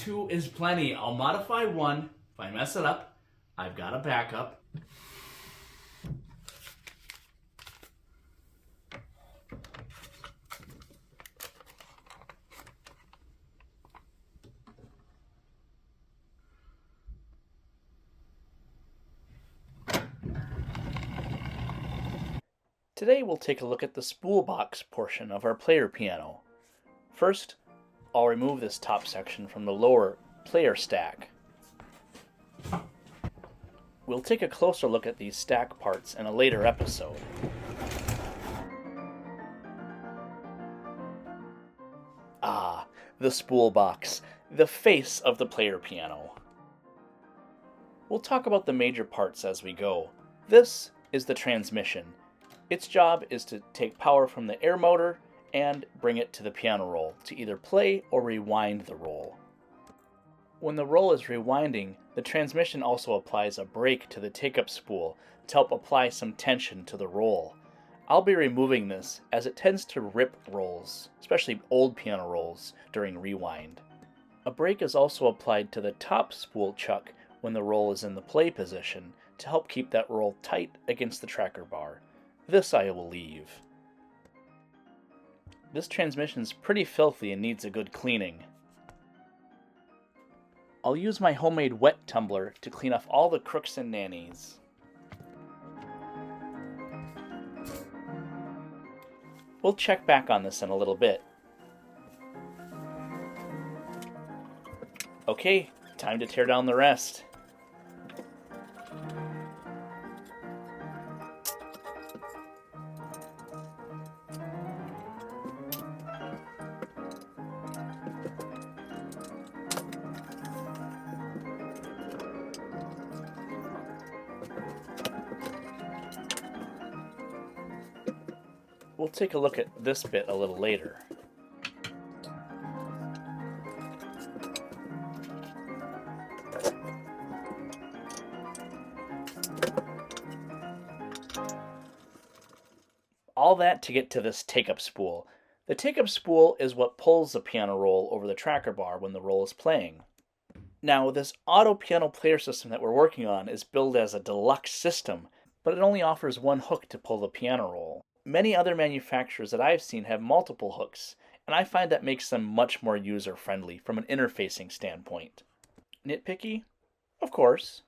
Two is plenty. I'll modify one. If I mess it up, I've got a backup. Today we'll take a look at the Spoolbox portion of our player piano. First, I'll remove this top section from the lower player stack. We'll take a closer look at these stack parts in a later episode. Ah, the Spoolbox, the face of the player piano. We'll talk about the major parts as we go. This is the transmission. Its job is to take power from the air motor and bring it to the piano roll to either play or rewind the roll. When the roll is rewinding, the transmission also applies a brake to the take-up spool to help apply some tension to the roll. I'll be removing this as it tends to rip rolls, especially old piano rolls, during rewind. A brake is also applied to the top spool chuck when the roll is in the play position to help keep that roll tight against the tracker bar. This I will leave. This transmission's pretty filthy and needs a good cleaning. I'll use my homemade wet tumbler to clean off all the crooks and nannies. We'll check back on this in a little bit. Okay, time to tear down the rest. We'll take a look at this bit a little later. All that to get to this take-up spool. The take-up spool is what pulls the piano roll over the tracker bar when the roll is playing. Now, this auto piano player system that we're working on is billed as a deluxe system, but it only offers one hook to pull the piano roll. Many other manufacturers that I've seen have multiple hooks, and I find that makes them much more user-friendly from an interfacing standpoint. Nitpicky? Of course.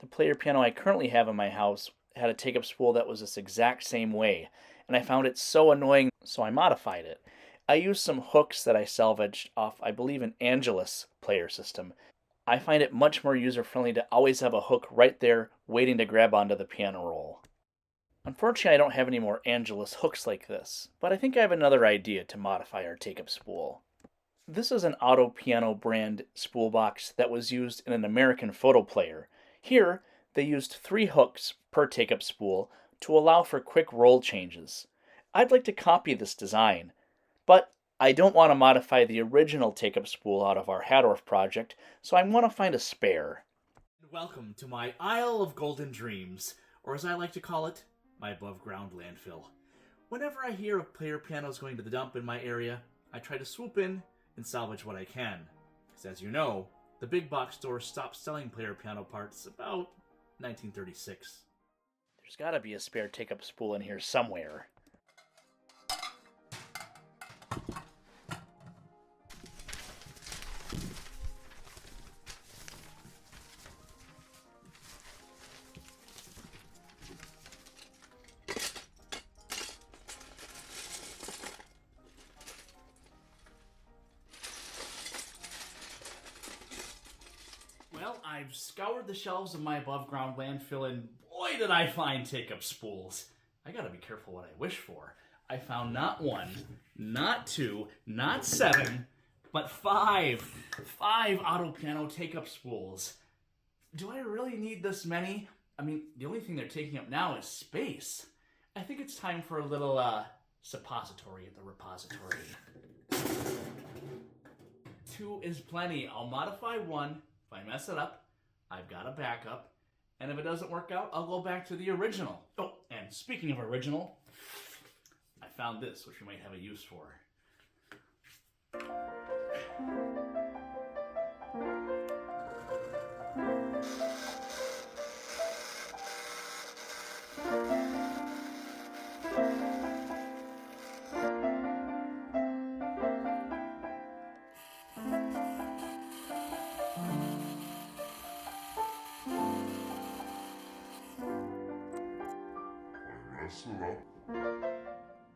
The player piano I currently have in my house had a take-up spool that was this exact same way, and I found it so annoying, so I modified it. I used some hooks that I salvaged off, I believe, an Angelus player system. I find it much more user-friendly to always have a hook right there waiting to grab onto the piano roll. Unfortunately, I don't have any more Angelus hooks like this, but I think I have another idea to modify our take-up spool. This is an Auto Piano brand spool box that was used in an American photo player. Here, they used 3 hooks per take-up spool to allow for quick roll changes. I'd like to copy this design, but I don't want to modify the original take-up spool out of our Hadorf project, so I want to find a spare. Welcome to my Isle of Golden Dreams, or as I like to call it, my above-ground landfill. Whenever I hear of player pianos going to the dump in my area, I try to swoop in and salvage what I can. Because as you know, the big box stores stopped selling player piano parts about 1936. There's gotta be a spare take-up spool in here somewhere. Well, I've scoured the shelves of my above-ground landfill, and boy did I find take-up spools. I gotta be careful what I wish for. I found not 1, not 2, not 7, but 5. 5 auto piano take-up spools. Do I really need this many? I mean, the only thing they're taking up now is space. I think it's time for a little, suppository at the repository. 2 is plenty. I'll modify 1. If I mess it up, I've got a backup. And if it doesn't work out, I'll go back to the original. Oh, and speaking of original, I found this, which we might have a use for.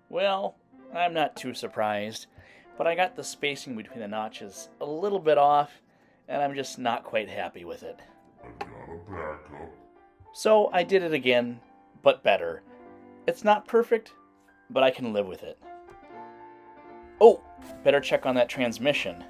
Well, I'm not too surprised, but I got the spacing between the notches a little bit off, and I'm just not quite happy with it. I've got a backup. So I did it again, but better. It's not perfect, but I can live with it. Oh, better check on that transmission.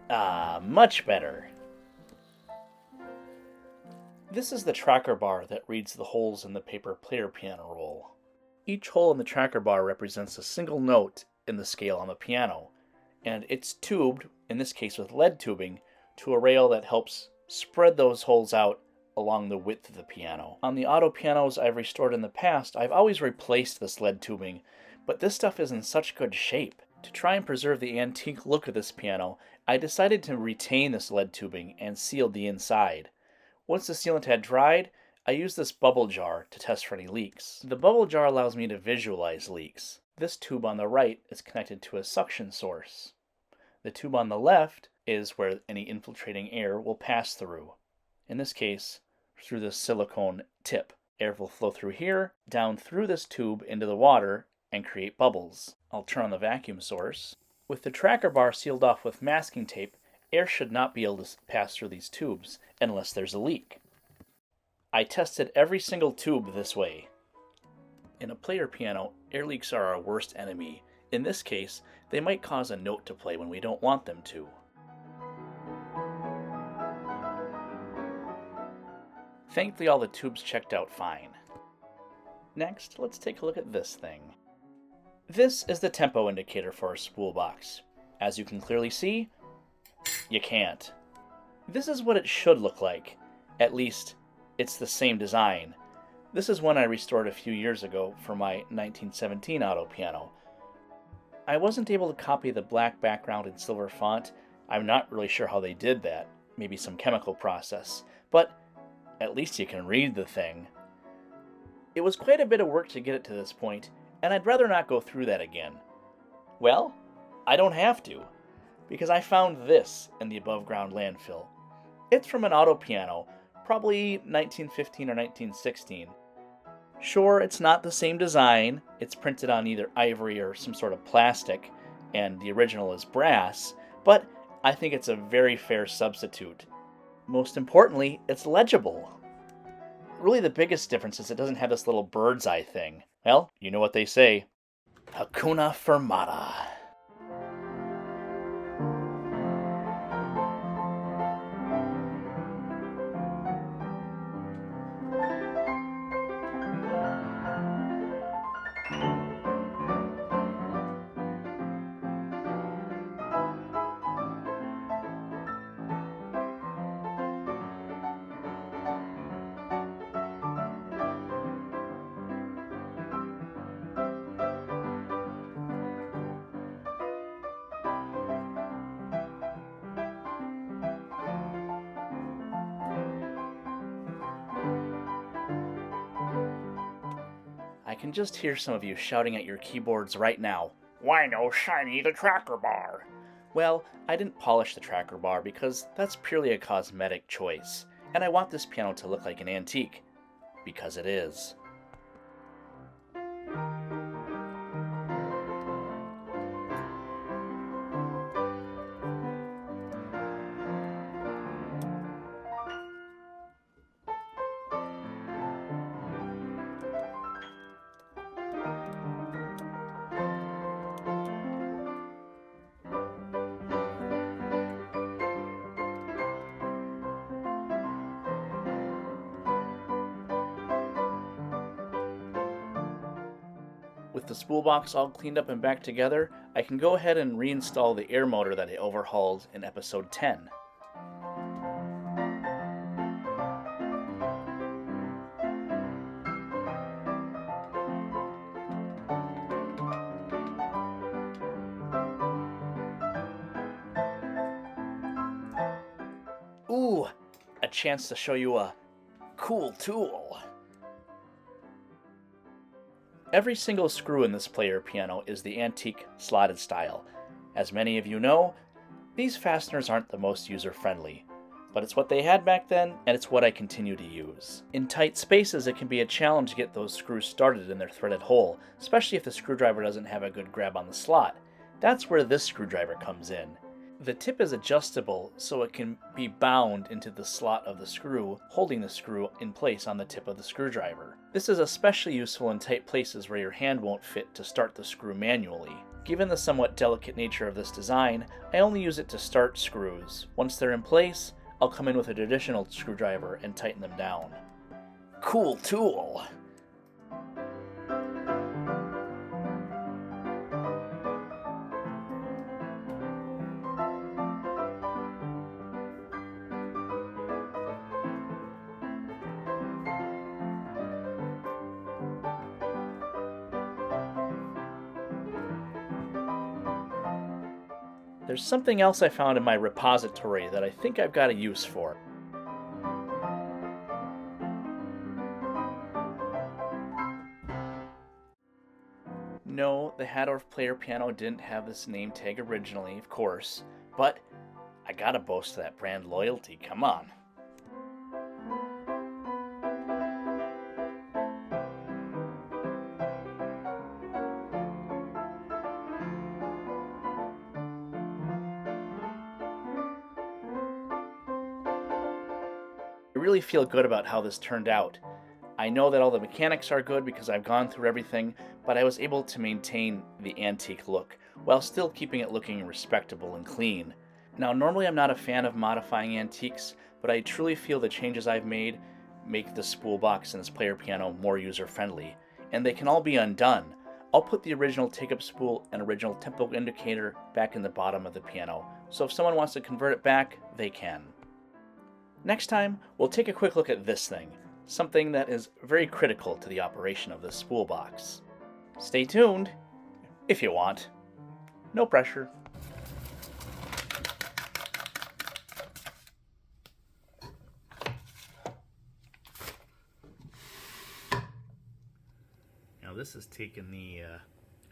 Ah, much better. This is the tracker bar that reads the holes in the paper player piano roll. Each hole in the tracker bar represents a single note in the scale on the piano, and it's tubed, in this case with lead tubing, to a rail that helps spread those holes out along the width of the piano. On the auto pianos I've restored in the past, I've always replaced this lead tubing, but this stuff is in such good shape. To try and preserve the antique look of this piano, I decided to retain this lead tubing and sealed the inside. Once the sealant had dried, I used this bubble jar to test for any leaks. The bubble jar allows me to visualize leaks. This tube on the right is connected to a suction source. The tube on the left is where any infiltrating air will pass through. In this case, through this silicone tip. Air will flow through here, down through this tube into the water, and create bubbles. I'll turn on the vacuum source. With the tracker bar sealed off with masking tape, air should not be able to pass through these tubes unless there's a leak. I tested every single tube this way. In a player piano, air leaks are our worst enemy. In this case, they might cause a note to play when we don't want them to. Thankfully, all the tubes checked out fine. Next, let's take a look at this thing. This is the tempo indicator for our Spoolbox. As you can clearly see, you can't. This is what it should look like. At least, it's the same design. This is one I restored a few years ago for my 1917 auto piano. I wasn't able to copy the black background and silver font. I'm not really sure how they did that. Maybe some chemical process. But at least you can read the thing. It was quite a bit of work to get it to this point, and I'd rather not go through that again. Well, I don't have to, because I found this in the above-ground landfill. It's from an auto piano, probably 1915 or 1916. Sure, it's not the same design. It's printed on either ivory or some sort of plastic, and the original is brass, but I think it's a very fair substitute. Most importantly, it's legible. Really, the biggest difference is it doesn't have this little bird's eye thing. Well, you know what they say. Hakuna Fermata. I can just hear some of you shouting at your keyboards right now. Why no shiny the tracker bar? Well, I didn't polish the tracker bar because that's purely a cosmetic choice, and I want this piano to look like an antique, because it is. With the spool box all cleaned up and back together, I can go ahead and reinstall the air motor that I overhauled in episode 10. Ooh, a chance to show you a cool tool. Every single screw in this player piano is the antique slotted style. As many of you know, these fasteners aren't the most user-friendly, but it's what they had back then, and it's what I continue to use. In tight spaces, it can be a challenge to get those screws started in their threaded hole, especially if the screwdriver doesn't have a good grab on the slot. That's where this screwdriver comes in. The tip is adjustable so it can be bound into the slot of the screw, holding the screw in place on the tip of the screwdriver. This is especially useful in tight places where your hand won't fit to start the screw manually. Given the somewhat delicate nature of this design, I only use it to start screws. Once they're in place, I'll come in with a traditional screwdriver and tighten them down. Cool tool! There's something else I found in my repository that I think I've got a use for. No, the Hadorf player piano didn't have this name tag originally, of course, but I gotta boast that brand loyalty, come on. I really feel good about how this turned out. I know that all the mechanics are good because I've gone through everything, but I was able to maintain the antique look while still keeping it looking respectable and clean. Now, normally I'm not a fan of modifying antiques, but I truly feel the changes I've made make the spool box and this player piano more user-friendly, and they can all be undone. I'll put the original take-up spool and original tempo indicator back in the bottom of the piano, so if someone wants to convert it back, they can. Next time, we'll take a quick look at this thing, something that is very critical to the operation of this spool box. Stay tuned, if you want. No pressure. Now this has taken the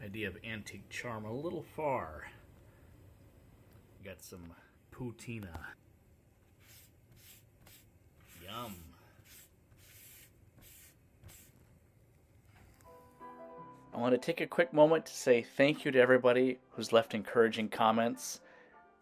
idea of antique charm a little far. We got some poutine. Yum. I want to take a quick moment to say thank you to everybody who's left encouraging comments,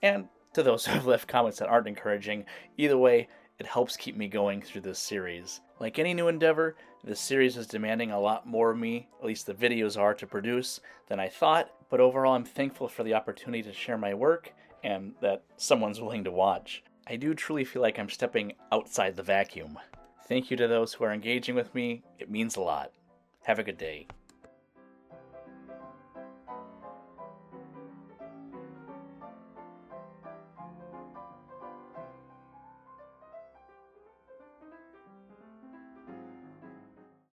and to those who have left comments that aren't encouraging. Either way, it helps keep me going through this series. Like any new endeavor, this series is demanding a lot more of me, at least the videos are, to produce than I thought, but overall I'm thankful for the opportunity to share my work and that someone's willing to watch. I do truly feel like I'm stepping outside the vacuum. Thank you to those who are engaging with me. It means a lot. Have a good day.